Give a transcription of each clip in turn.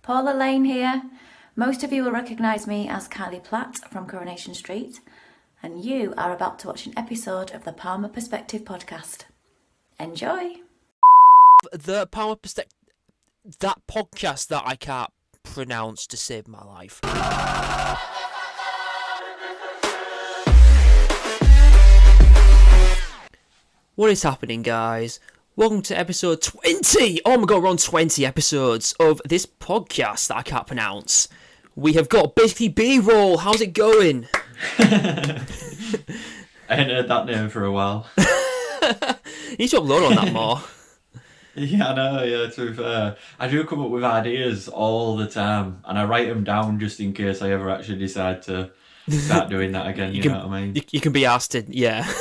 Paula Lane here. Most of you will recognise me as Kylie Platt from Coronation Street, and you are about to watch an episode of the Palmer Perspective podcast. Enjoy! The Palmer Perspective, that podcast that I can't pronounce to save my life. What is happening, guys? Welcome to episode 20! Oh my god, we're on 20 episodes of this podcast that I can't pronounce. We have got basically B-roll. How's it going? I hadn't heard that name for a while. You need to upload on that more. Yeah, I know, yeah, to be fair. I do come up with ideas all the time, and I write them down just in case I ever actually decide to start doing that again, you know what I mean? You can be asked to, yeah.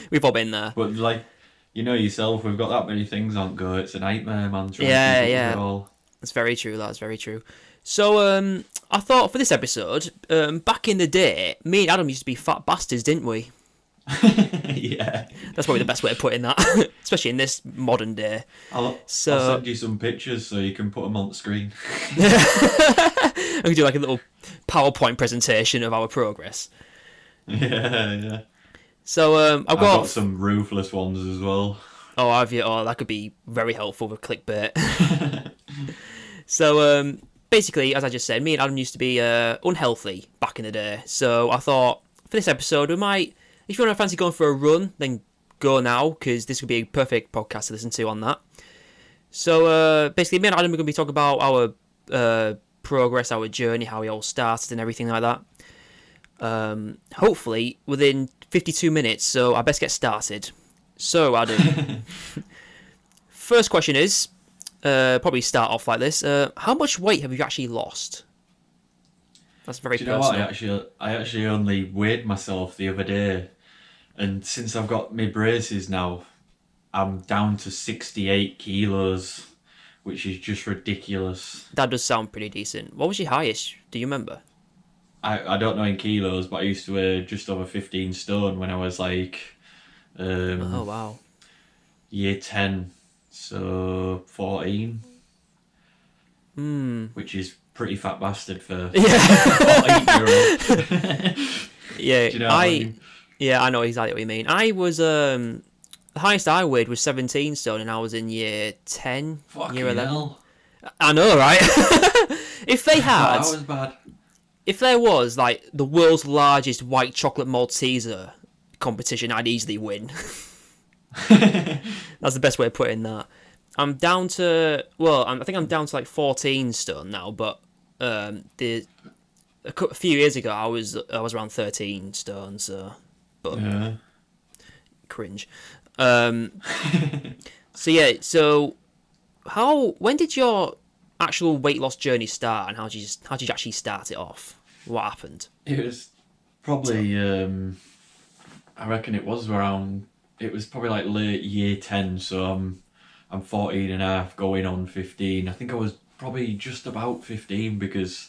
We've all been there. But, like, you know yourself, we've got that many things on go, it's a nightmare, man, trying to keep up with it all. That's very true, that's very true. So, I thought for this episode, back in the day, me and Adam used to be fat bastards, didn't we? Yeah. That's probably the best way of putting that, especially in this modern day. I'll send you some pictures so you can put them on the screen. I could do like a little PowerPoint presentation of our progress. Yeah. So, I've got some ruthless ones as well. Oh, have you? Oh, that could be very helpful with clickbait. So, basically, as I just said, me and Adam used to be unhealthy back in the day. So I thought, for this episode, we might, if you want to fancy going for a run, then go now, because this would be a perfect podcast to listen to on that. So, basically, me and Adam are going to be talking about our progress, our journey, how we all started and everything like that. Hopefully, within 52 minutes, so I best get started. So, Adam, first question is, probably start off like this. How much weight have you actually lost? That's very personal. Do you know what? I actually only weighed myself the other day, and since I've got my braces now, I'm down to 68 kilos, which is just ridiculous. That does sound pretty decent. What was your highest? Do you remember? I don't know in kilos, but I used to weigh just over 15 stone when I was like, oh wow, year 10, so 14. Which is pretty fat bastard for 14-year-old. Yeah, do you know what I mean? Yeah, I know exactly what you mean. I was the highest I weighed was 17 stone, and I was in year 10, year 11. Hell. I know, right? If they had, That was bad. if there was like the world's largest white chocolate Malteser competition, I'd easily win. That's the best way of putting that. I'm down to, I think I'm down to like 14 stone now, but a few years ago I was around 13 stone, so but Yeah. cringe. So yeah, when did your actual weight loss journey start, and how did you actually start it off? What happened? It was probably, I reckon it was probably like late year 10, so I'm 14 and a half, going on 15. I think I was probably just about 15, because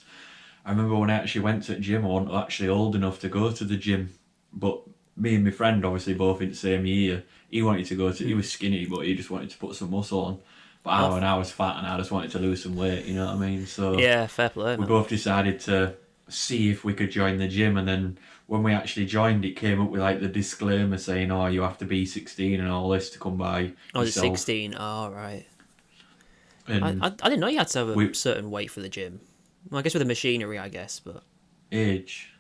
I remember when I actually went to the gym, I wasn't actually old enough to go to the gym, but me and my friend, obviously both in the same year, he was skinny, but he just wanted to put some muscle on. But I was fat and I just wanted to lose some weight, you know what I mean? So Yeah, fair play. we Man. both decided to see if we could join the gym, and then when we actually joined, it came up with like the disclaimer saying, "Oh, you have to be 16 and all this to come by." Oh, was it yourself." 16? Oh, right. And I didn't know you had to have a certain weight for the gym. Well, I guess with the machinery, but age,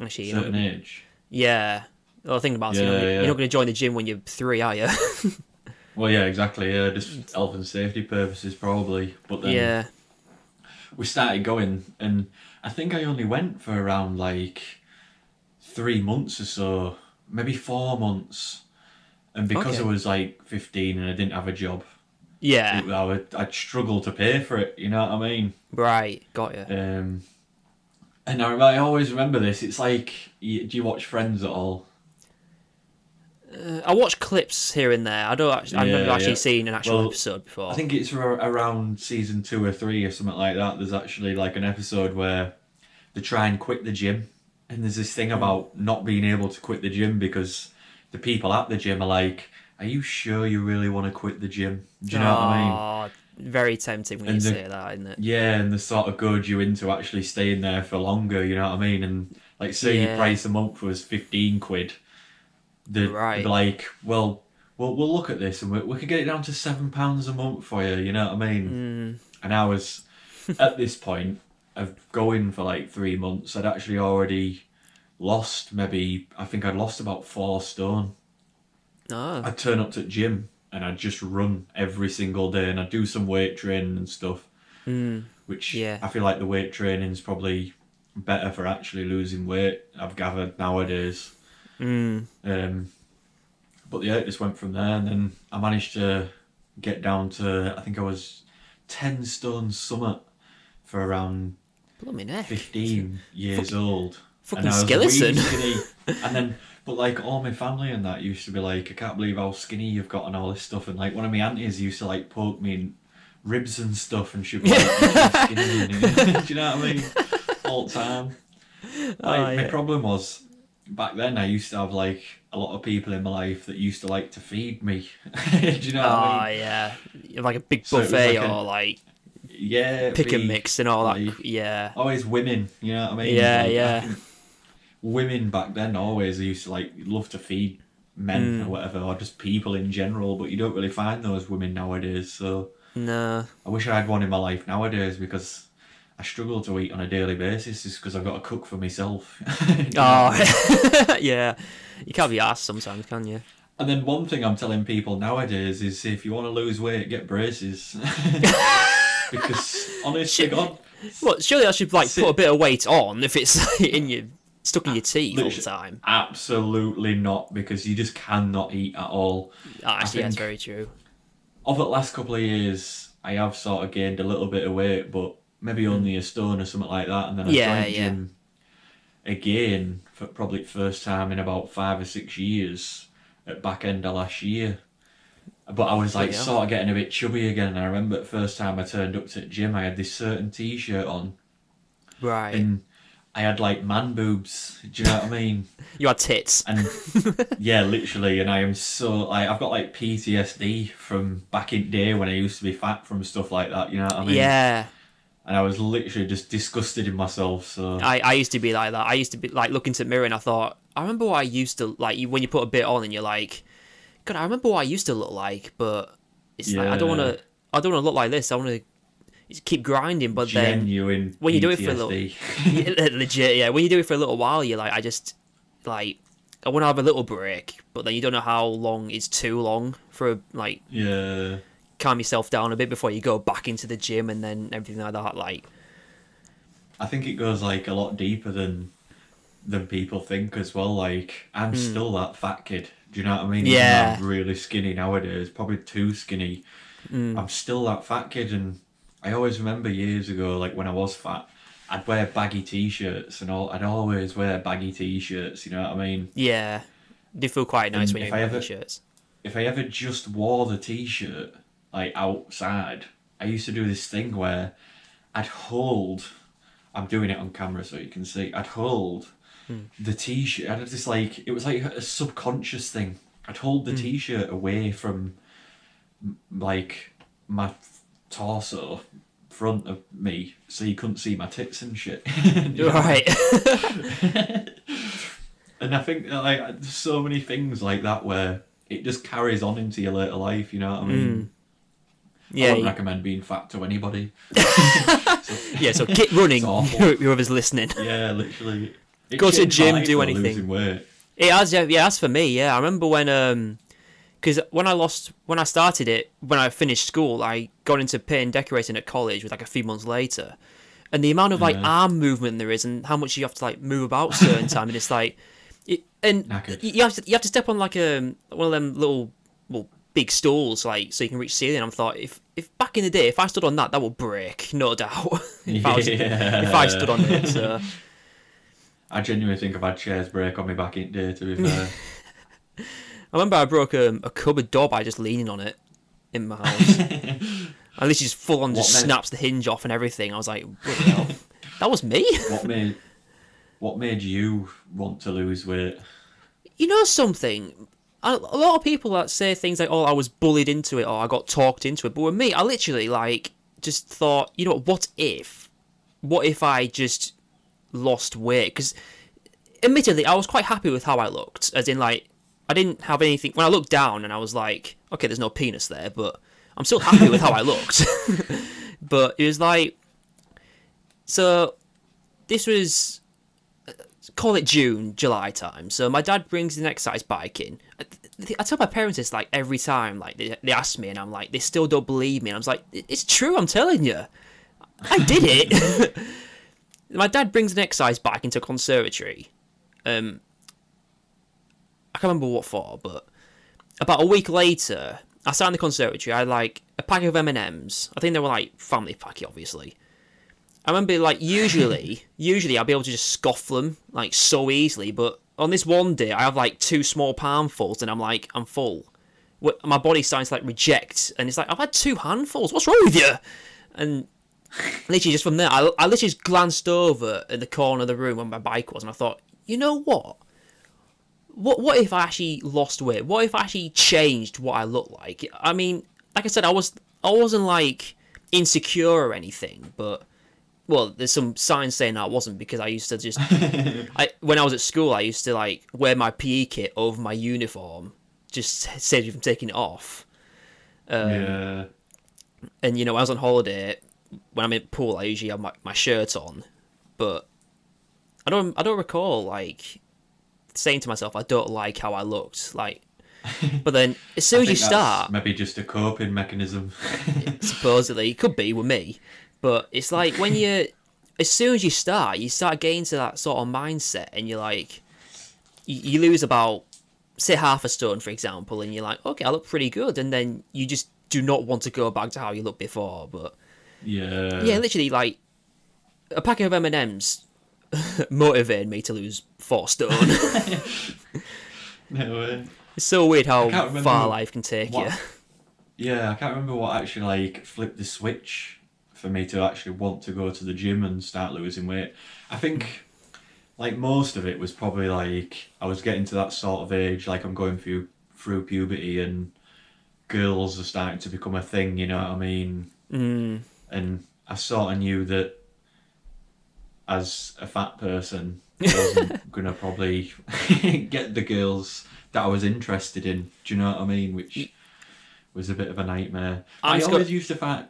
actually, certain age. Yeah. Well, think about it. You're not going to join the gym when you're 3, are you? Well, yeah, exactly. Yeah, just health and safety purposes, probably. But then Yeah. we started going, and I think I only went for around like 3 months or so, maybe 4 months. And because I was like 15 and I didn't have a job, Yeah. I'd struggle to pay for it. You know what I mean? Right. Got you. And I always remember this. It's like, do you watch Friends at all? I watch clips here and there. I've never actually seen an actual episode before. I think it's around season 2 or 3 or something like that. There's actually like an episode where they try and quit the gym, and there's this thing about not being able to quit the gym because the people at the gym are like, "Are you sure you really want to quit the gym?" Do you know what I mean? very tempting when And you the- say that, isn't it? Yeah, and they sort of goad you into actually staying there for longer, you know what I mean? And like, say your Yeah. price a month was 15 quid, they'd Right. be like, well, we'll look at this and we could get it down to £7 a month for you, you know what I mean? And I was, at this point of going for like 3 months, I'd actually already lost I think I'd lost about 4 stone. Oh, I'd turn up to the gym and I'd just run every single day and I'd do some weight training and stuff, which Yeah. I feel like the weight training's probably better for actually losing weight, I've gathered nowadays. But yeah, it just went from there, and then I managed to get down to, I think I was 10 stone summit for around blooming heck. 15 years old. fucking And I was skeleton. really skinny. And then, but like all my family and that used to be like, I can't believe how skinny you've got and all this stuff. And like one of my aunties used to like poke me in ribs and stuff, and she'd be like, "You're so skinny." Do you know what I mean? All the time. Like, my problem was, back then I used to have like a lot of people in my life that used to like to feed me. Do you know what I mean? Yeah. Like a big So it was buffet like or like Yeah. pick and be, mix and all that. like, Yeah. Always women, you know what I mean? Yeah, Like, yeah. I think women back then always used to like love to feed men or whatever, or just people in general, but you don't really find those women nowadays. So No. I wish I had one in my life nowadays, because I struggle to eat on a daily basis just because I've got to cook for myself. You know what I mean? Yeah. You can't be asked sometimes, can you? And then one thing I'm telling people nowadays is, if you want to lose weight, get braces. Because honest to God, Well, surely I should like Sit- put a bit of weight on if it's stuck in your teeth all the Literally- time. absolutely not, because you just cannot eat at all. Actually, that's think- very true. Over the last couple of years, I have sort of gained a little bit of weight, but maybe only a stone or something like that. And then I Yeah, joined yeah. gym again for probably the first time in about 5 or 6 years at back end of last year. But I was like Bloody hell. sort of getting a bit chubby again. And I remember the first time I turned up to the gym, I had this certain t-shirt on, Right. and I had like man boobs. Do you know what I mean? You had tits. And yeah, literally, and I am so like, I've got like PTSD from back in the day when I used to be fat from stuff like that, you know what I mean? Yeah. And I was literally just disgusted in myself, so I used to be like that. I used to be like looking to the mirror and I thought, I remember what I used to like when you put a bit on and you're like, God, I remember what I used to look like, but it's like I don't want to look like this. I want to keep grinding, but then genuine when you do it for a little- PTSD. legit, yeah. When you do it for a little while, you're like, I just like I want to have a little break, but then you don't know how long is too long for like Yeah. calm yourself down a bit before you go back into the gym and then everything like that. Like, I think it goes like a lot deeper than people think as well. Like, I'm still that fat kid. Do you know what I mean? Even though Yeah. I'm really skinny nowadays, probably too skinny. I'm still that fat kid, and I always remember years ago, like when I was fat, I'd wear baggy t-shirts and all. I'd always wear baggy t-shirts. You know what I mean? yeah, they feel quite nice And when if you're I in ever- t-shirts. If I ever just wore the t-shirt like outside, I used to do this thing where I'd hold. I'm doing it on camera so you can see. I'd hold the t-shirt. I'd have this like, it was like a subconscious thing. I'd hold the t-shirt away from like my torso, front of me, so you couldn't see my tits and shit. You know? Right. And I think like there's so many things like that where it just carries on into your later life. You know what I mean? I Yeah. wouldn't recommend being fat to anybody. Yeah. So get running. It's awful. Whoever's listening. Yeah, literally. It Go to the changed my gym, life, do though, anything. losing weight. It has, yeah, as for me, yeah. I remember when, because when I started it, when I finished school, I got into paint and decorating at college, with like a few months later, and the amount of like arm movement there is, and how much you have to like move about certain time, and it's like, Knackered. you have to step on like one of them little big stools, like so you can reach the ceiling. I thought if back in the day, if I stood on that, that would break, no doubt. if I stood on it, so. I genuinely think I've had chairs break on me back in the day, to be fair. I remember I broke a cupboard door by just leaning on it in my house. At least just full on just What made- snaps the hinge off and everything. I was like, bloody hell. That was me? What made you want to lose weight? You know something? a lot of people that say things like, "Oh, I was bullied into it," or "I got talked into it," but with me, I literally like just thought, you know, what if? What if I just lost weight? Because admittedly, I was quite happy with how I looked, as in like I didn't have anything. When I looked down and I was like, okay, there's no penis there, but I'm still happy with how I looked. But it was like, so this was, call it June, July time. So my dad brings an exercise bike in. I tell my parents this like every time, like they ask me, and I'm like, they still don't believe me. And I was like, it's true, I'm telling you, I did it. My dad brings an exercise bike into a conservatory. I can't remember what for, but about a week later, I sat in the conservatory. I had like a packet of M&Ms. I think they were like family packet, obviously. I remember like usually I'd be able to just scoff them like so easily, but on this one day I have like 2 small palmfuls and I'm like, I'm full. My body's starting to like reject, and it's like, I've had 2 handfuls. What's wrong with you? And literally just from there, I literally just glanced over in the corner of the room where my bike was, and I thought, you know what? What if I actually lost weight? What if I actually changed what I look like? I mean, like I said, I wasn't like insecure or anything, but well, there's some signs saying I wasn't, because I used to just when I was at school, I used to like wear my PE kit over my uniform, just save you from taking it off. Yeah. And you know, when I was on holiday, when I'm in the pool, I usually have my shirt on, but I don't recall like saying to myself I don't like how I looked, like. But then as soon as you start, maybe just a coping mechanism. supposedly it could be with me, but it's like when as soon as you start getting to that sort of mindset, and you're like, you lose about, say, half a stone, for example, and you're like, okay, I look pretty good, and then you just do not want to go back to how you looked before. But Yeah. yeah, literally, like a packet of M&Ms motivated me to lose 4 stone. No way. It's so weird I can't how remember far life can take you. Yeah, I can't remember what actually like flipped the switch for me to actually want to go to the gym and start losing weight. I think like most of it was probably like I was getting to that sort of age, like I'm going through puberty, and girls are starting to become a thing, you know what I mean? And I sort of knew that as a fat person, I wasn't gonna probably get the girls that I was interested in. Do you know what I mean? Which was a bit of a nightmare. I always used to find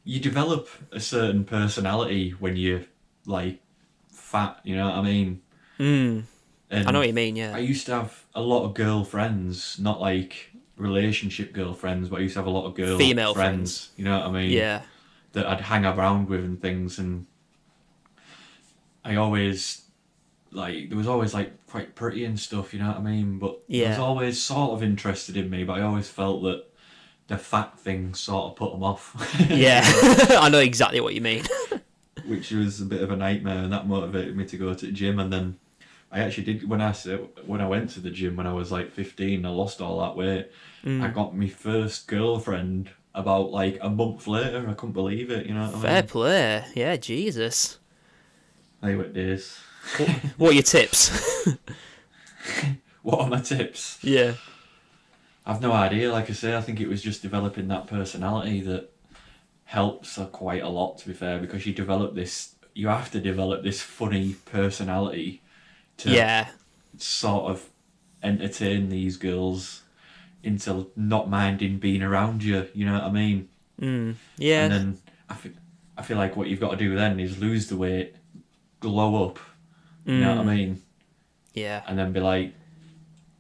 you develop a certain personality when you're like fat. You know what I mean? And I know what you mean, yeah. I used to have a lot of girlfriends, not like relationship girlfriends, but I used to have a lot of Female friends. You know what I mean? Yeah. That I'd hang around with and things, and I always like there was always like quite pretty and stuff, you know what I mean? But Yeah. there was always sort of interested in me, but I always felt that the fat thing sort of put them off. Yeah. I know exactly what you mean. Which was a bit of a nightmare, and that motivated me to go to the gym. And then I actually did when I went to the gym when I was like 15. I lost all that weight. I got my first girlfriend about like a month later. I couldn't believe it. You know what I Fair mean? play. Yeah, Jesus. Hey, what days? What are your tips? What are my tips? Yeah. I've no idea. Like I say, I think it was just developing that personality that helps quite a lot. To be fair, because you have to develop this funny personality to Yeah. sort of entertain these girls into not minding being around you. You know what I mean? Yeah. And then I feel like what you've got to do then is lose the weight, glow up. You know what I mean? Yeah. And then be like,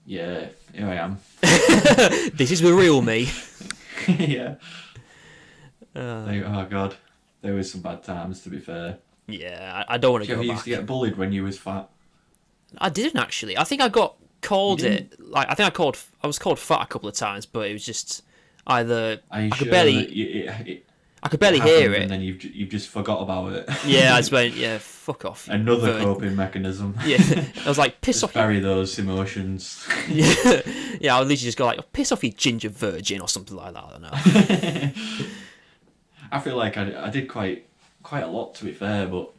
yeah, here I am. This is the real me. Yeah. Oh god, there was some bad times. To be fair, Yeah, I don't want to did you go ever back. used to get bullied when you was fat? I didn't actually. I think I got called You it. Like I was called fat a couple of times, but it was just either Are you I could sure barely that I could barely happened hear it. and then you've just forgot about it? Yeah, I just went, yeah, fuck off. you Another virgin. coping mechanism. Yeah, I was like, piss Just off. You. bury those emotions. Yeah, yeah. I would literally just go like, piss off, you ginger virgin, or something like that. I don't know. I feel like I did quite a lot, to be fair, but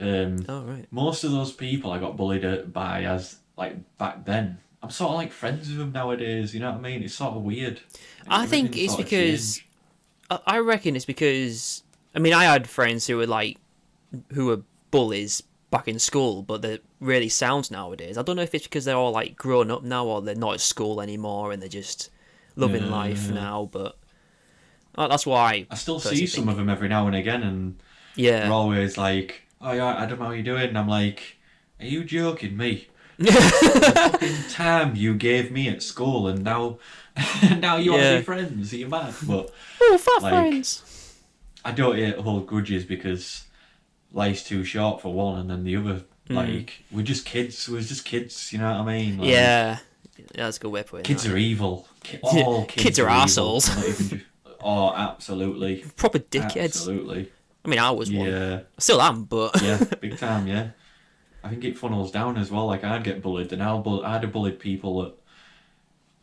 Oh right. most of those people I got bullied by as like back then, I'm sort of like friends with them nowadays. You know what I mean? It's sort of weird. I think Everything's it's sort of because changed. I reckon it's because I mean I had friends who were bullies back in school, but they're really sound nowadays. I don't know if it's because they're all like grown up now or they're not at school anymore and they're just loving life Yeah. now. But that's why I still personally see some think. of them every now and again, and they're Yeah. always like, "Oh yeah, Adam, how you doing?" And I'm like, "Are you joking me? The fucking time you gave me at school, and now, now you want to Yeah. be friends? Are you mad?" But Oh, fat like, friends. I don't hold grudges because life's too short for one, and then the other, like, we're just kids. We're just kids. You know what I mean? Like, Yeah. That's a good way of putting kids that. are evil. All Kids are evil. arseholes. Not even just, oh, absolutely, Proper dickheads. absolutely. I mean, I was one. Yeah. I still am, but Yeah, big time. Yeah, I think it funnels down as well. Like I'd get bullied, and I'd have bullied people that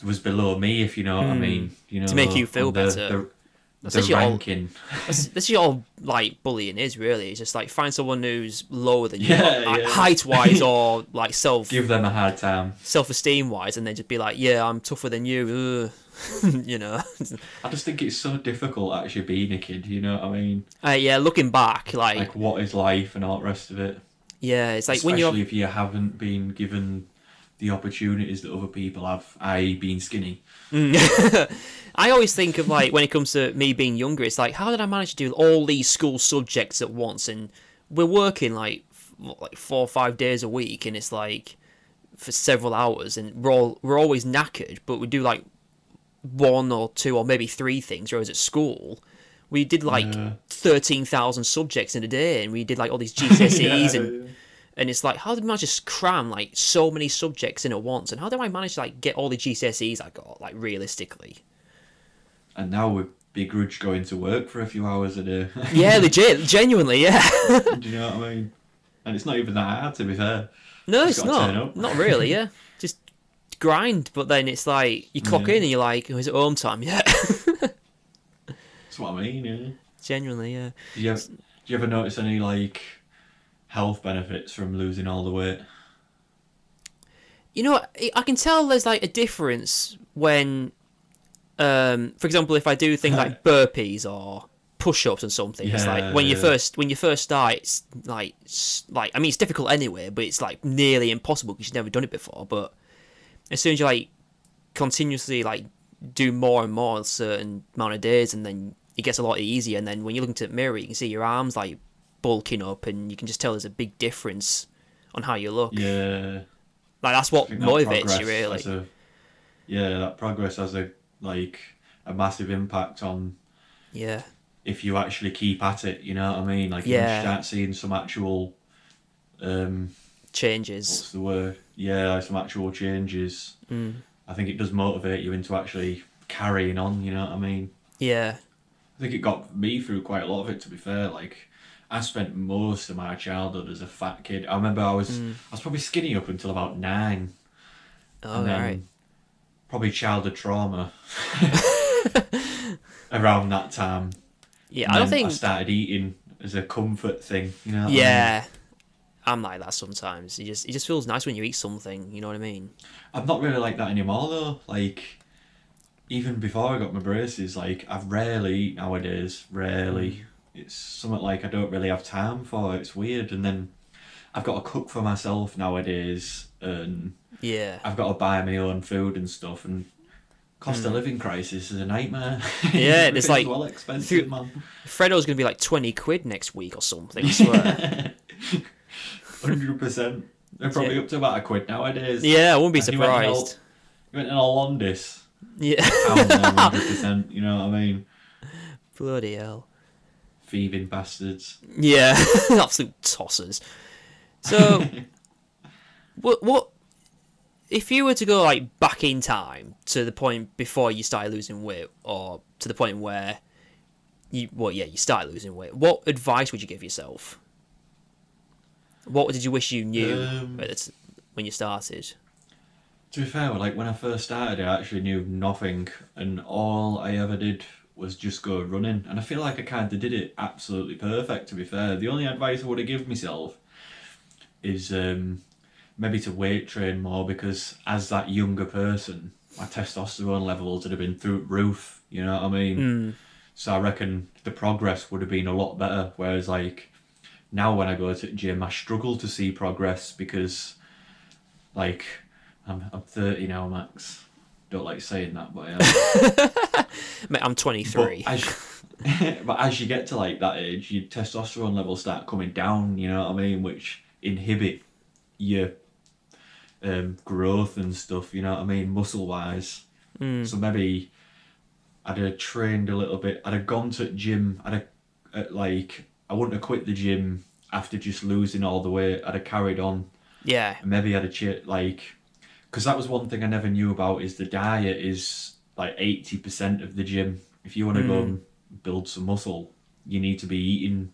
was below me, if you know what I mean. You know, to make you feel on better. That's the actually all. ranking. This is all like bullying is really. It's just like find someone who's lower than you, Yeah, yeah. height wise or like Give them a hard time. self esteem wise, and then just be like, yeah, I'm tougher than you. You know. I just think it's so difficult actually being a kid. You know what I mean? Yeah, looking back, Like what is life and all the rest of it. yeah, it's like Especially when you're. if you haven't been given the opportunities that other people have, i.e., being skinny. I always think of like when it comes to me being younger, it's like how did I manage to do all these school subjects at once? And we're working like 4 or 5 days a week, and it's like for several hours, and we're always knackered, but we do like 1 or 2 or maybe 3 things. Whereas at school, we did like Yeah. 13,000 subjects in a day, and we did like all these GCSEs and it's like, how did I manage to cram like so many subjects in at once? And how do I manage to like get all the GCSEs I got like realistically? And now we begrudge going to work for a few hours a day. Yeah, legit, genuinely, yeah. Do you know what I mean? And it's not even that hard, to be fair. No, Just it's gotta turn not. up. Not really, yeah. Just grind, but then it's like you clock Yeah. in and you're like, oh, is it home time? Yeah. That's what I mean, yeah. Genuinely, yeah. Do you ever notice any, like, health benefits from losing all the weight? You know, I can tell there's like a difference when, for example, if I do things like burpees or push-ups and something. It's like when you Yeah. first start, it's like I mean, it's difficult anyway, but it's like nearly impossible because you've never done it before. But as soon as you like continuously like do more and more a certain amount of days, and then it gets a lot easier. And then when you look into the mirror, you can see your arms like bulking up, and you can just tell there's a big difference on how you look. Yeah. Like that's what I think that motivates progress you really. has that progress has a massive impact on Yeah. if you actually keep at it, you know what I mean? Like Yeah. you start seeing some actual Changes. what's the word? Yeah, some actual changes. I think it does motivate you into actually carrying on, you know what I mean? Yeah. I think it got me through quite a lot of it, to be fair. Like, I spent most of my childhood as a fat kid. I remember I was probably skinny up until about 9. Oh, And then right. probably childhood trauma around that time. Yeah, And I don't then think. I started eating as a comfort thing, you know what I mean? Yeah, I'm like that sometimes. It just feels nice when you eat something. You know what I mean? I'm not really like that anymore, though. Like, even before I got my braces, like, I've rarely eat nowadays. Rarely. It's something like I don't really have time for. It's weird. And then I've got to cook for myself nowadays, and Yeah. I've got to buy my own food and stuff. And cost of living crisis is a nightmare. Yeah, it's Everything's like well expensive, through- man. Freddo's gonna be like 20 quid next week or something. I swear. 100%. They're probably up to about £1 nowadays. Yeah, I wouldn't be And you went and surprised. You went in a Londis. Yeah. Pound them, 100%. You know what I mean? Bloody hell. Thieving bastards. Yeah, absolute tossers. So, what if you were to go like back in time to the point before you started losing weight, or to the point where you started losing weight? What advice would you give yourself? What did you wish you knew when you started? To be fair, like when I first started, I actually knew nothing, and all I ever did was just go running. And I feel like I kind of did it absolutely perfect. To be fair, the only advice I would have given myself is maybe to weight train more, because as that younger person, my testosterone levels would have been through the roof. You know what I mean? So I reckon the progress would have been a lot better. Whereas like now when I go to the gym, I struggle to see progress because like I'm 30 now, Max. Don't like saying that, but I am. Mate, I'm 23. But as you get to like that age, your testosterone levels start coming down. You know what I mean? Which inhibit your growth and stuff. You know what I mean? Muscle wise. So maybe I'd have trained a little bit. I'd have gone to the gym. Like I wouldn't have quit the gym after just losing all the weight. I'd have carried on. Yeah. And maybe I'd have like, because that was one thing I never knew about, is the diet is like 80% of the gym. If you want to go and build some muscle, you need to be eating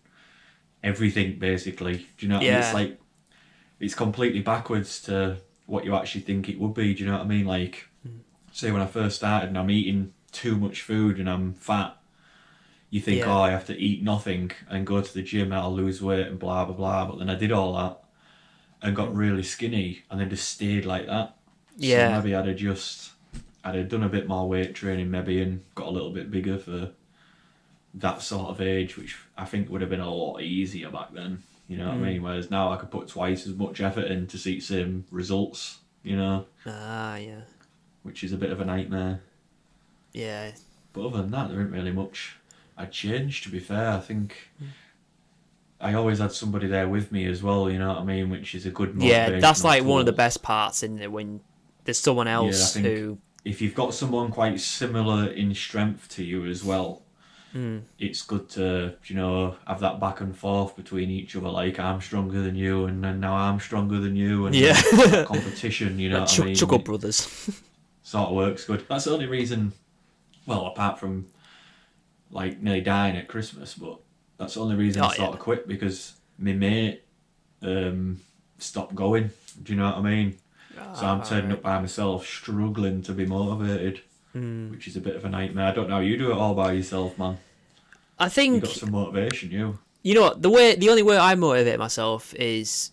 everything basically. Do you know what I mean? It's like, it's completely backwards to what you actually think it would be. Do you know what I mean? Like, say when I first started and I'm eating too much food and I'm fat, you think, oh, I have to eat nothing and go to the gym and I'll lose weight and blah, blah, blah. But then I did all that and got really skinny and then just stayed like that. Yeah. So maybe I'd have done a bit more weight training maybe and got a little bit bigger for that sort of age, which I think would have been a lot easier back then. You know what I mean? Whereas now I could put twice as much effort in to see the same results, you know? Yeah. Which is a bit of a nightmare. Yeah. But other than that, there isn't really much I'd change, to be fair. I think I always had somebody there with me as well, you know what I mean? Which is a good motivational Yeah, that's like one of the tool. best parts, isn't it? When there's someone else I think who... if you've got someone quite similar in strength to you as well, it's good to, you know, have that back and forth between each other. Like, I'm stronger than you, and then now I'm stronger than you, and that competition, you know what I mean? Chuckle Brothers. Sort of works good. That's the only reason, well, apart from like nearly dying at Christmas, but that's the only reason I sort of quit, because my mate stopped going. Do you know what I mean? So I'm turning up by myself, struggling to be motivated, which is a bit of a nightmare. I don't know how you do it all by yourself, man. I think You got some motivation, you. You know what? The only way I motivate myself is,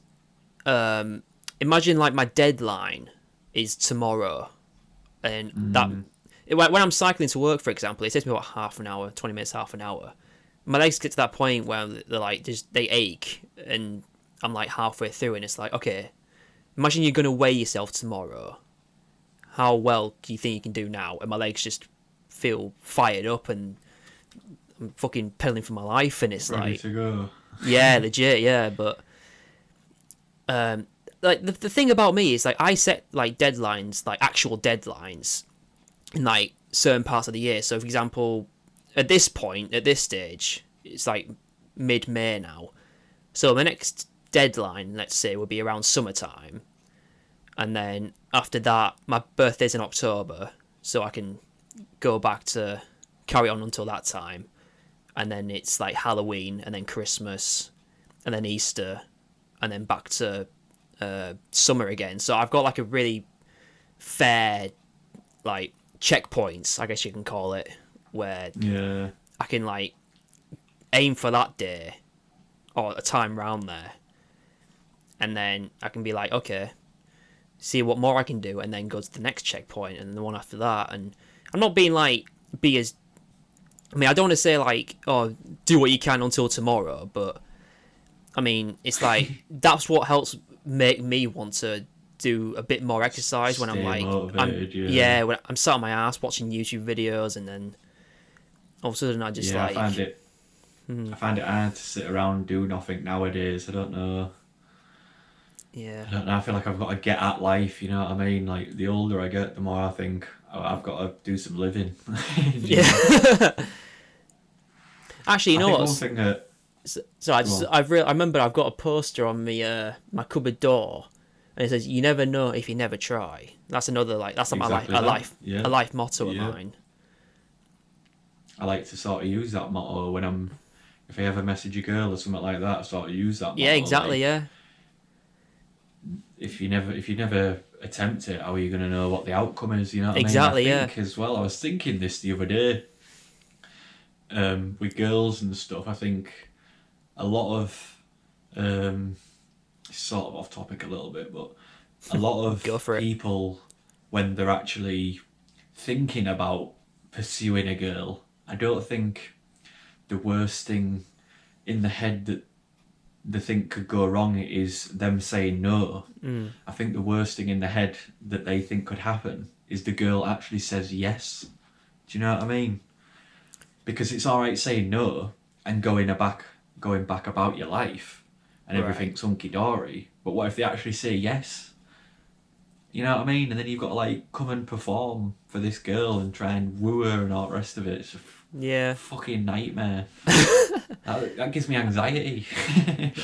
imagine like my deadline is tomorrow, and that when I'm cycling to work, for example, it takes me about half an hour, 20 minutes, half an hour. My legs get to that point where they're like they ache, and I'm like halfway through, and it's like, okay, imagine you're gonna weigh yourself tomorrow. How well do you think you can do now? And my legs just feel fired up, and I'm fucking pedaling for my life, and it's Ready like, to go. yeah, legit, yeah. But like the thing about me is like I set like deadlines, like actual deadlines, in like certain parts of the year. So, for example, at this stage, it's like mid-May now. So the next deadline, let's say, will be around summertime, and then after that, my birthday's in October, so I can go back to carry on until that time. And then it's like Halloween, and then Christmas, and then Easter, and then back to summer again. So I've got like a really fair like checkpoints, I guess you can call it, where I can like aim for that day or a time round there, and then I can be like, okay, see what more I can do, and then go to the next checkpoint and the one after that. And I'm not being like I mean, I don't want to say like, oh, do what you can until tomorrow, but I mean, it's like that's what helps make me want to do a bit more exercise when I'm like, motivated, when I'm sat on my ass watching YouTube videos, and then all of a sudden I just like, I find it hard to sit around and do nothing nowadays. I don't know. Yeah. I don't know. I feel like I've got to get at life. You know what I mean? Like the older I get, the more I think I've got to do some living. Yeah. Actually, you know what? One thing that I remember I've got a poster on me my cupboard door, and it says, "You never know if you never try." That's another like that's exactly a life motto of mine. I like to sort of use that motto if I ever message a girl or something like that. I sort of use that motto. Yeah, exactly. Like, if you never attempt it, how are you going to know what the outcome is? You know what exactly, I mean? I think as well, I was thinking this the other day. With girls and stuff, I think a lot of sort of off topic a little bit, but a lot of Go for it. people, when they're actually thinking about pursuing a girl, I don't think the worst thing in the head that they think could go wrong is them saying no. I think the worst thing in the head that they think could happen is the girl actually says yes. Do you know what I mean? Because it's all right saying no and going back about your life and everything's hunky dory. But what if they actually say yes? You know what I mean? And then you've got to like come and perform for this girl and try and woo her and all the rest of it. It's a Yeah. fucking nightmare. that gives me anxiety.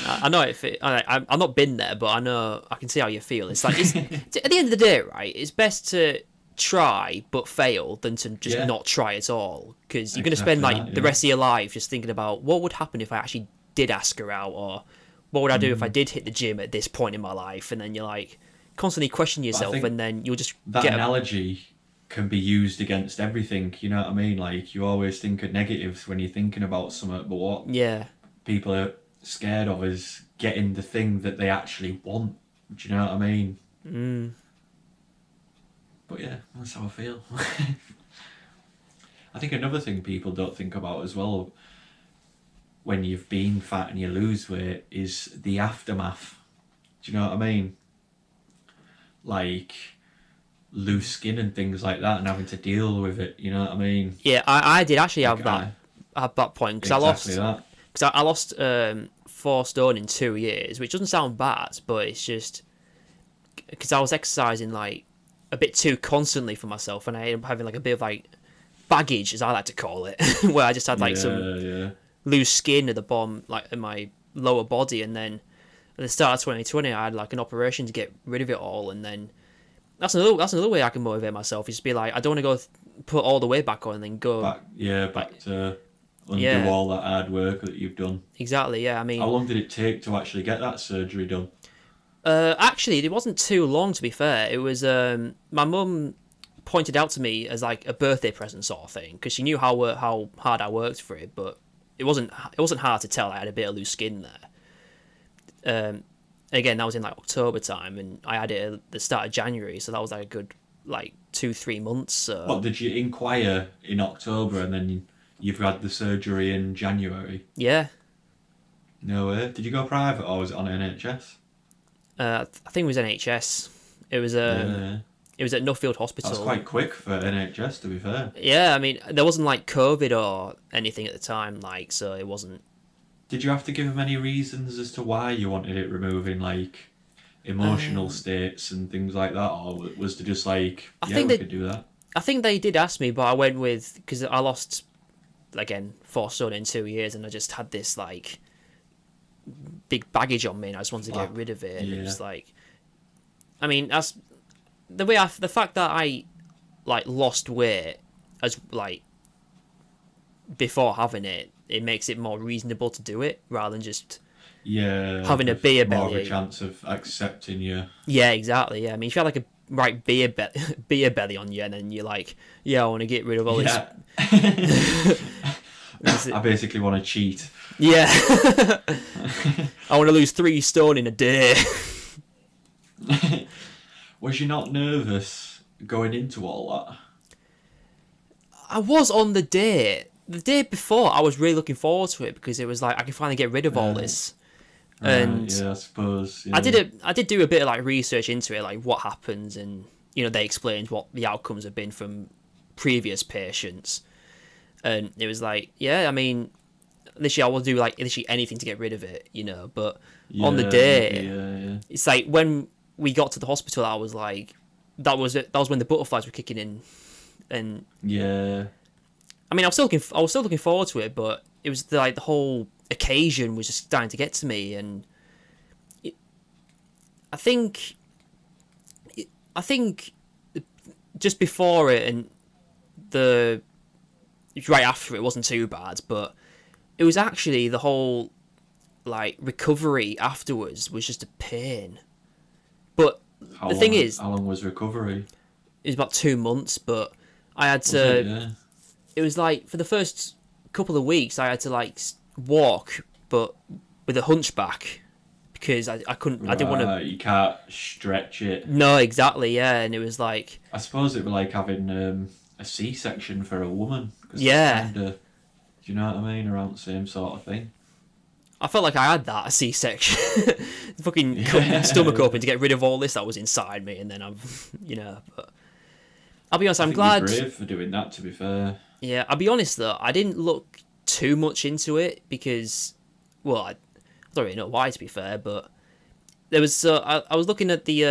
I know I've not been there, but I can see how you feel. It's like at the end of the day, right? It's best to try but fail than to just not try at all, because you're going to spend like the rest of your life just thinking about what would happen if I actually did ask her out, or what would I do if I did hit the gym at this point in my life, and then you're like constantly questioning yourself, and then you'll just that analogy can be used against everything. You know what I mean? Like, you always think of negatives when you're thinking about something, but what people are scared of is getting the thing that they actually want. Do you know what I mean? But yeah, that's how I feel. I think another thing people don't think about as well when you've been fat and you lose weight is the aftermath. Do you know what I mean? Like loose skin and things like that, and having to deal with it. You know what I mean? Yeah, I did actually have that point, because I lost 4 stone in 2 years, which doesn't sound bad, but it's just because I was exercising like a bit too constantly for myself, and I ended up having like a bit of like baggage, as I like to call it, where I just had like some loose skin at the bottom, like in my lower body, and then at the start of 2020 I had like an operation to get rid of it all, and then that's another way I can motivate myself, is to be like, I don't want to go put all the weight back on and then go back to undo all that hard work that you've done. Exactly. Yeah, I mean, how long did it take to actually get that surgery done? Actually, it wasn't too long, to be fair. It was my mum pointed out to me as like a birthday present sort of thing, because she knew how hard I worked for it, but it wasn't hard to tell I had a bit of loose skin there. Again, that was in like October time, and I had it at the start of January, so that was like a good like 2-3 months. So. What, did you inquire in October and then you've had the surgery in January? Yeah. No way. Did you go private or was it on NHS? I think it was NHS. It was it was at Nuffield Hospital. That's quite quick for NHS, to be fair. Yeah, I mean, there wasn't like COVID or anything at the time, like, so it wasn't. Did you have to give them any reasons as to why you wanted it removing, like emotional states and things like that, or was it just like, we could do that? I think they did ask me, but I went with, because I lost again 4 stone in 2 years, and I just had this like big baggage on me, and I just wanted to get rid of it. And it was like, I mean, that's the fact that I like lost weight as like before having it makes it more reasonable to do it, rather than just having a beer belly. More of a chance of accepting you. Yeah, exactly. Yeah, I mean, if you had like a right beer belly on you, and then you're like, I want to get rid of all this. I basically want to cheat. Yeah. I want to lose 3 stone in a day. Was you not nervous going into all that? I was on the day. The day before, I was really looking forward to it, because it was like I can finally get rid of all this. And I suppose. Yeah. I did do a bit of like research into it, like what happens, and they explained what the outcomes have been from previous patients, and it was like, I mean, literally I will do like literally anything to get rid of it, But on the day, it's like when we got to the hospital, I was like, that was when the butterflies were kicking in, and I mean, I was still looking forward to it, but it was like the whole occasion was just starting to get to me, and I think just before it and right after it wasn't too bad, but it was actually the whole like recovery afterwards was just a pain. But how long was recovery? It was about 2 months, but I had to. It was like for the first couple of weeks I had to like walk, but with a hunchback, because I couldn't, I didn't want to. You can't stretch it. No, exactly, yeah, and it was like, I suppose it'd be like having a C-section for a woman. 'Cause Yeah. Kinda, do you know what I mean? Around the same sort of thing. I felt like I had that, a C-section. Fucking cut my stomach open to get rid of all this that was inside me, and then but I'll be honest, I I'm think glad. You're brave for doing that, to be fair. Yeah, I'll be honest though, I didn't look too much into it because, well, I don't really know why, to be fair, but there was, I was looking at the,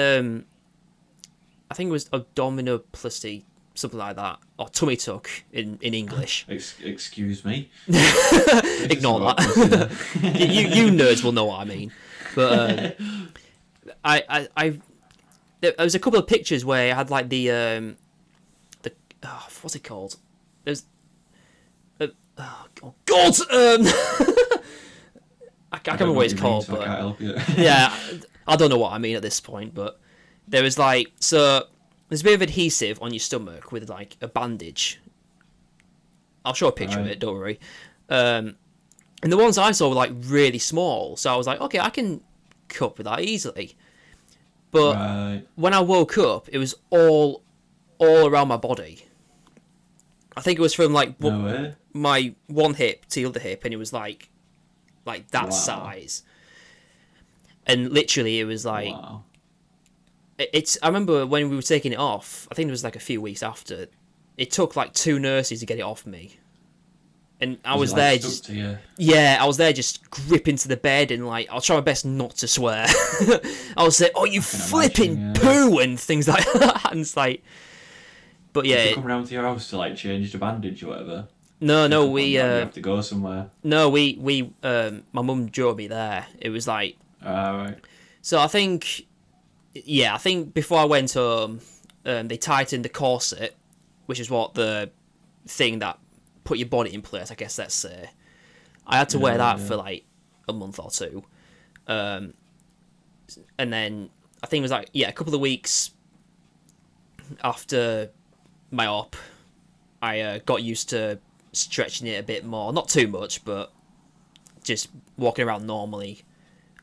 I think it was abdominoplasty, something like that, or tummy tuck in English. Excuse me. Ignore that. you nerds will know what I mean. But there was a couple of pictures where I had like the what's it called? There's oh God, I can't remember what it's called, so but I can't help you. yeah, I don't know what I mean at this point, but there was like, so there's a bit of adhesive on your stomach with like a bandage. I'll show a picture of Right. it, don't worry. And the ones I saw were like really small, so I was like, okay, I can cope with that easily. But Right. when I woke up, it was all around my body. I think it was from like No way. my one hip to the other hip, and it was like that Wow. size. And literally, it was like Wow. it's. I remember when we were taking it off. I think it was like a few weeks after. It took like 2 nurses to get it off me, and I was it, there like, just. stuck to you? Yeah, I was there just gripping to the bed and like I'll try my best not to swear. I was say, "Oh, you can flipping imagine, yeah. poo," and things like that. And it's like, but Did yeah, you come round to your house to like change the bandage or whatever? no, You we have to go somewhere. my mum drove me there. It was like, Right. so I think before I went home, they tightened the corset, which is what the thing that put your body in place, I guess, let's say. I had to wear that Yeah. for like a month or two. And then I think it was like, a couple of weeks after my op, I got used to stretching it a bit more. Not too much, but just walking around normally.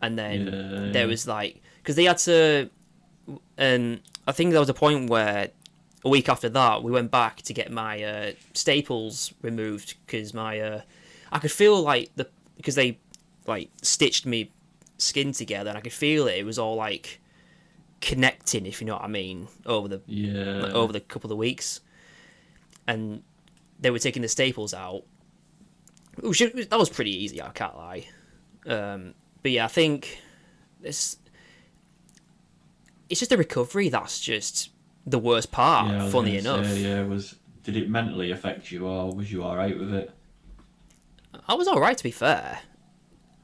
And then Yeah. there was like, because they had to, I think there was a point where a week after that we went back to get my staples removed because my I could feel like because they like stitched me skin together and I could feel it was all like connecting, if you know what I mean, over the couple of weeks, and they were taking the staples out, that was pretty easy, I can't lie. But yeah, I think it's just the recovery that's just the worst part. Yeah, I was funny gonna enough, say, did it mentally affect you, or was you all right with it? I was all right, to be fair.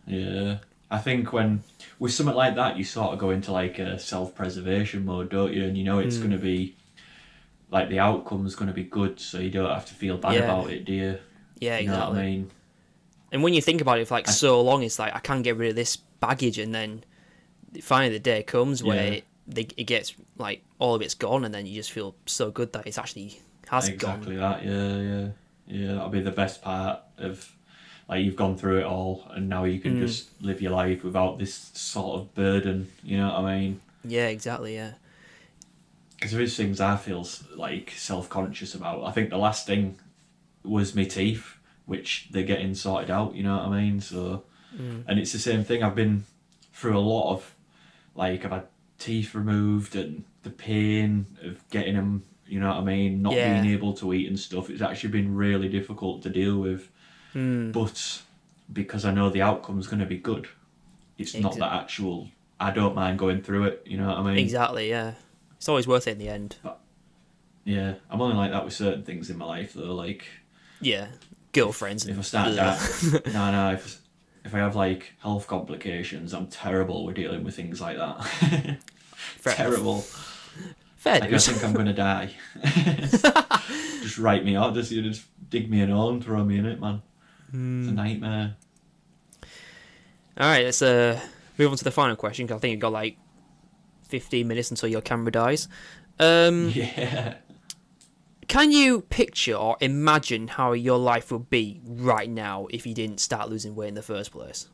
Yeah, I think when with something like that, you sort of go into like a self-preservation mode, don't you? And you know it's going to be like the outcome's going to be good, so you don't have to feel bad Yeah. about it, do you? Yeah, You know exactly. what I mean? And when you think about it for like so long, it's like I can't get rid of this baggage, and then finally the day comes where it gets like all of it's gone, and then you just feel so good that it's actually has Exactly gone. that. Yeah. That'll be the best part of like you've gone through it all, and now you can just live your life without this sort of burden. You know what I mean? Yeah, exactly. Yeah. Because there is things I feel like self-conscious about. I think the last thing was my teeth, which they're getting sorted out. You know what I mean? So, and it's the same thing. I've been through a lot of, like, I've had teeth removed and the pain of getting them. You know what I mean? Not Yeah. being able to eat and stuff. It's actually been really difficult to deal with. But because I know the outcome's going to be good, it's not that actual. I don't mind going through it. You know what I mean? Exactly. Yeah. It's always worth it in the end. Yeah, I'm only like that with certain things in my life though. Like Yeah. Girlfriends. if I start that, no. If I have like health complications, I'm terrible with dealing with things like that. Fair enough. Terrible. Fair Like I news. think I'm gonna die. Just write me out. Just dig me an hole and throw me in it, man. It's a nightmare. All right, let's move on to the final question, because I think you've got like 15 minutes until your camera dies. Yeah. Can you picture or imagine how your life would be right now if you didn't start losing weight in the first place?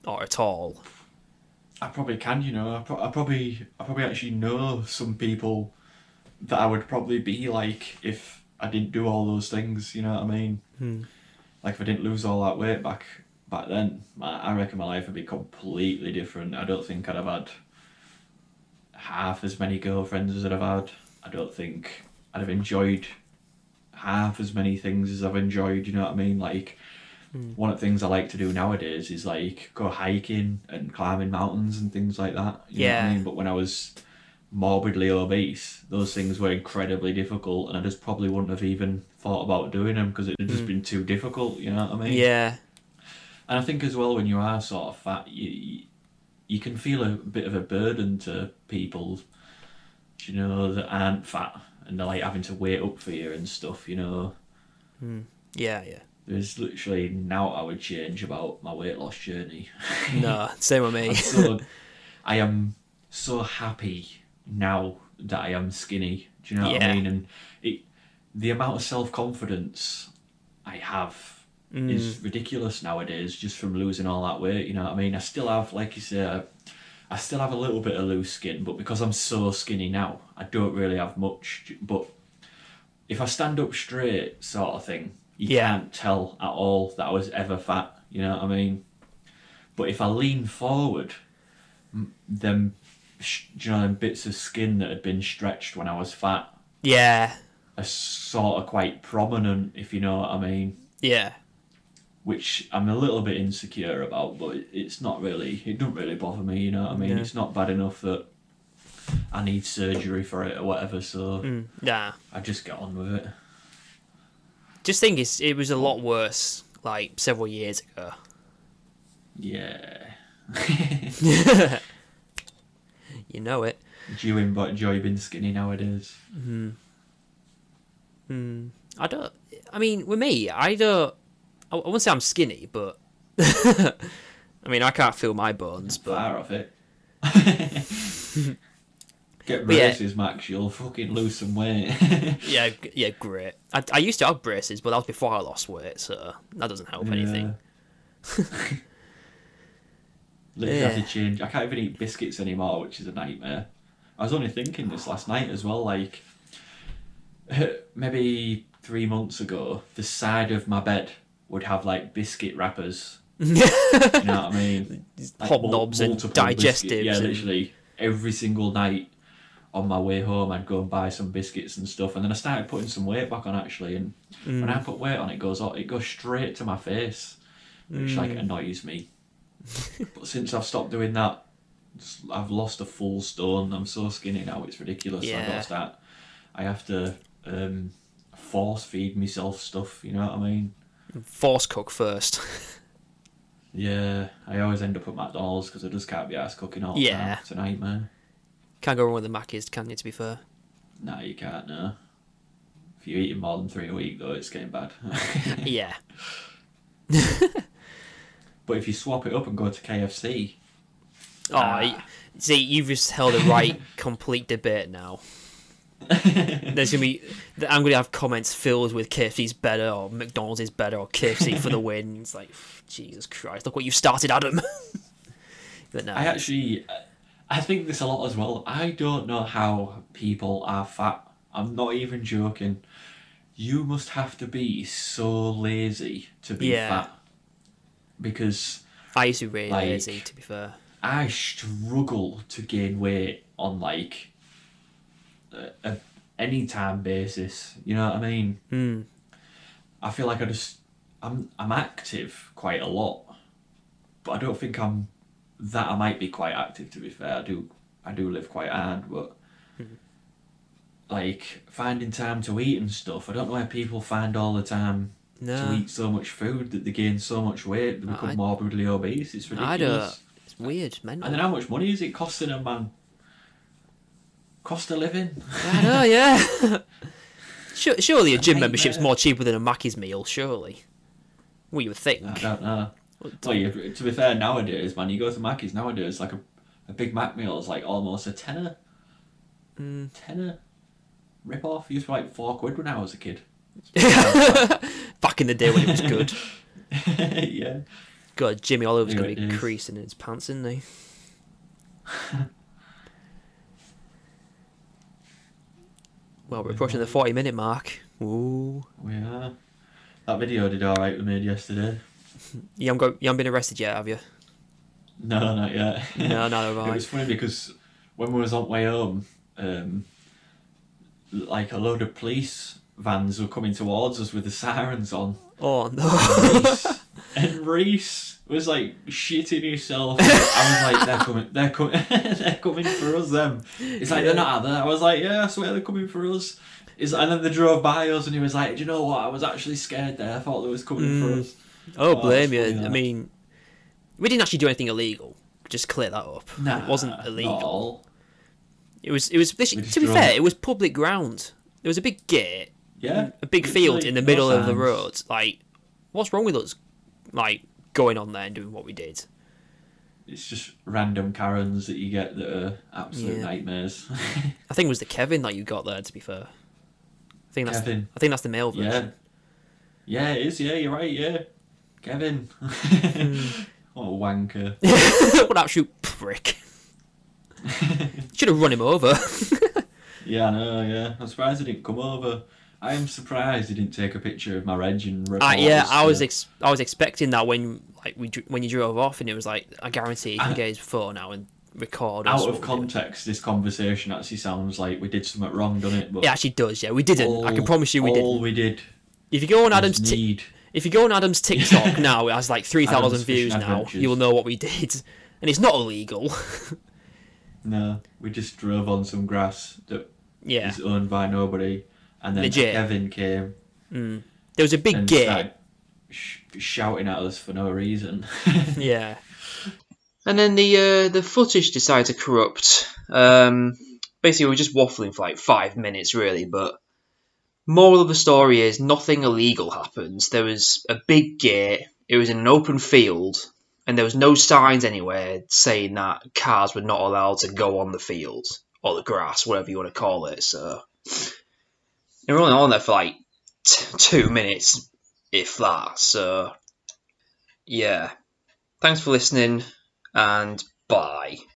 Or at all? I probably can, you know. I probably actually know some people that I would probably be like if I didn't do all those things. You know what I mean? Like if I didn't lose all that weight back then, I reckon my life would be completely different. I don't think I'd have had half as many girlfriends as I'd have had. I don't think I'd have enjoyed half as many things as I've enjoyed. You know what I mean? Like. One of the things I like to do nowadays is like go hiking and climbing mountains and things like that. You know what I mean? But when I was morbidly obese, those things were incredibly difficult, and I just probably wouldn't have even thought about doing them because it had just been too difficult. You know what I mean? Yeah. And I think as well when you are sort of fat, you can feel a bit of a burden to people, you know, that aren't fat, and they're like having to wait up for you and stuff. You know. Yeah, yeah. There's literally now I would change about my weight loss journey. No, same with me. I am so happy now that I am skinny. Do you know what Yeah. I mean? And the amount of self-confidence I have is ridiculous nowadays just from losing all that weight. You know what I mean? I still have, like you say, I still have a little bit of loose skin, but because I'm so skinny now, I don't really have much. But if I stand up straight, sort of thing, you can't tell at all that I was ever fat, you know what I mean? But if I lean forward, them, you know, them bits of skin that had been stretched when I was fat Yeah. are sort of quite prominent, if you know what I mean. Yeah. Which I'm a little bit insecure about, but it's not really, it doesn't really bother me, you know what I mean? Yeah. It's not bad enough that I need surgery for it or whatever, so Nah. I just get on with it. Just think it was a lot worse, like, several years ago. Yeah. You know it. Do you enjoy being skinny nowadays? I mean, with me, I wouldn't say I'm skinny, but... I mean, I can't feel my bones, but... Far off it. Get But yeah. braces, Max, you'll fucking lose some weight. Yeah, great. I used to have braces, but that was before I lost weight, so that doesn't help anything. Literally have to change. I can't even eat biscuits anymore, which is a nightmare. I was only thinking this last night as well, like, maybe 3 months ago, the side of my bed would have, like, biscuit wrappers. You know what I mean? Like, Hobnobs and multiple digestives. biscuits. Yeah, and- literally every single night on my way home, I'd go and buy some biscuits and stuff, and then I started putting some weight back on actually. And when I put weight on, it goes straight to my face, which like annoys me. But since I've stopped doing that, I've lost a full stone. I'm so skinny now; it's ridiculous. Yeah. I have to force feed myself stuff. You know what I mean? Force cook first. Yeah, I always end up at McDonald's because I just can't be arsed cooking all the time. It's a nightmare. Can't go wrong with the Mackies, can you, to be fair? Nah, you can't, no. If you're eating more than 3 a week, though, it's getting bad. Yeah. But if you swap it up and go to KFC... See, you've just held a right complete debate now. There's gonna be... I'm gonna have comments filled with KFC's better, or McDonald's is better, or KFC for the win. It's like, Jesus Christ, look what you've started, Adam. But no. I think this a lot as well. I don't know how people are fat. I'm not even joking. You must have to be so lazy to be fat. Because I used to be really lazy, to be fair. I struggle to gain weight on like a anytime basis. You know what I mean? I feel like I'm active quite a lot, but I don't think I'm that. I might be quite active, to be fair. I do live quite hard, but like finding time to eat and stuff, I don't know where people find all the time to eat so much food that they gain so much weight, they become morbidly obese. It's ridiculous. I don't. It's weird, mental. And then how much money is it costing them, man? Cost of living. I know, yeah. Surely a gym nightmare. membership's more cheaper than a Mackey's meal, surely. Well, you would think. I don't know. Well, to be fair, nowadays, man, you go to Mackey's nowadays, like a Big Mac meal is like almost a tenner. Tenner? Rip off. It used to be like £4 when I was a kid. Back in the day when it was good. Yeah. God, Jimmy Oliver's Yeah, going to it be is. creasing in his pants, isn't he? Well, we're approaching the 40-minute mark. Ooh. We are. That video did alright we made yesterday. You haven't been arrested yet, have you? No, not yet. No, neither have I. It was funny because when we was on way home, like a load of police vans were coming towards us with the sirens on. Oh no. And Reese was like shitting himself. I was like, they're coming they're coming for us, them. It's like, they're not out there. I was like, yeah, I swear they're coming for us. And then they drove by us and he was like, do you know what? I was actually scared there. I thought they was coming for us. Oh, blame you. funny, that. I mean, we didn't actually do anything illegal. Just clear that up. Nah, it wasn't not illegal. all. It was. just To be drove. fair, it was public ground. There was a big gate, Yeah. a big field Literally in the no middle of the signs. road. Like, what's wrong with us? Like, going on there and doing what we did. It's just random Karens that you get that are absolute Yeah. nightmares. I think it was the Kevin that you got there. To be fair, I think Kevin. that's the male Yeah. version. Yeah, it is. Yeah, you're right. Yeah. Kevin. What a wanker. What an absolute prick. Should have run him over. Yeah, I know, yeah. I'm surprised he didn't come over. I am surprised he didn't take a picture of my reg and report Yeah, us I was to- I was expecting that when you drove off, and it was like, I guarantee he can get his phone out and record. us Out what of we're doing. context, this conversation actually sounds like we did something wrong, doesn't it? But It actually does. Yeah, we didn't. I can promise you we all didn't. we did If you go on was Adam's need... if you go on Adam's TikTok now, it has like 3,000 Adam's views Fishing now. Adventures. You will know what we did, and it's not illegal. No, we just drove on some grass that Yeah, is owned by nobody. And then Legit. Kevin came there was a big and gate. started shouting at us for no reason. Yeah, And then the footage decided to corrupt. Basically, we were just waffling for like 5 minutes, really. But moral of the story is nothing illegal happens. There was a big gate. It was in an open field, and there was no signs anywhere saying that cars were not allowed to go on the field or the grass, whatever you want to call it. So, and we're only on there for like 2 minutes, if that. So, yeah. Thanks for listening, and bye.